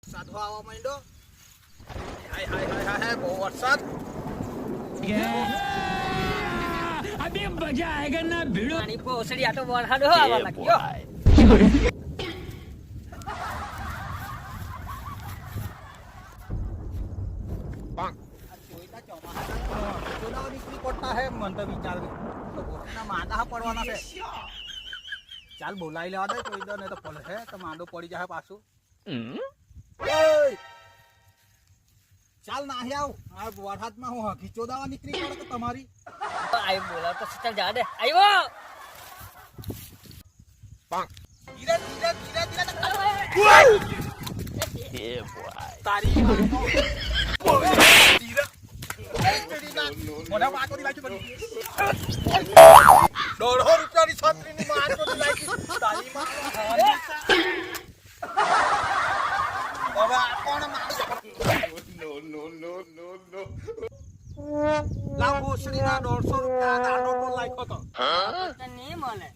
સાધવા આવવા માંડ્યો. હાય હાય હાય હાય બહુ વરસાદ. अभी मजा आएगा ना भिड़ो પાણી પોસડી આટો વરસાદ આવવા લાગ્યો. નીકળી પડતા હે મન તો વિચાર માંદા પડવાના છે. ચાલ બોલાવી લેવા દે કોઈ ને તો પડે હે તો માંદો પડી જાય પાછું. ચાલ નાહી આવ. આ વરસાદમાં હું ખીચોદાવા નીકળી પડે તો તમારી આઈ બોલાવ તો ચાલ જા દે. આવ્યો ધીરે ધીરે ધીરે ધીરે તારી ધીરે મોઢા પાકો લાગી પડી. 150 રૂપિયાની છત્રીની માર તો લાગી તારી માં. હવે આ કોણ માર લાવ ભોસડીના 150 રૂપિયા ગાડો તો લાગ્યો તો તને મળે.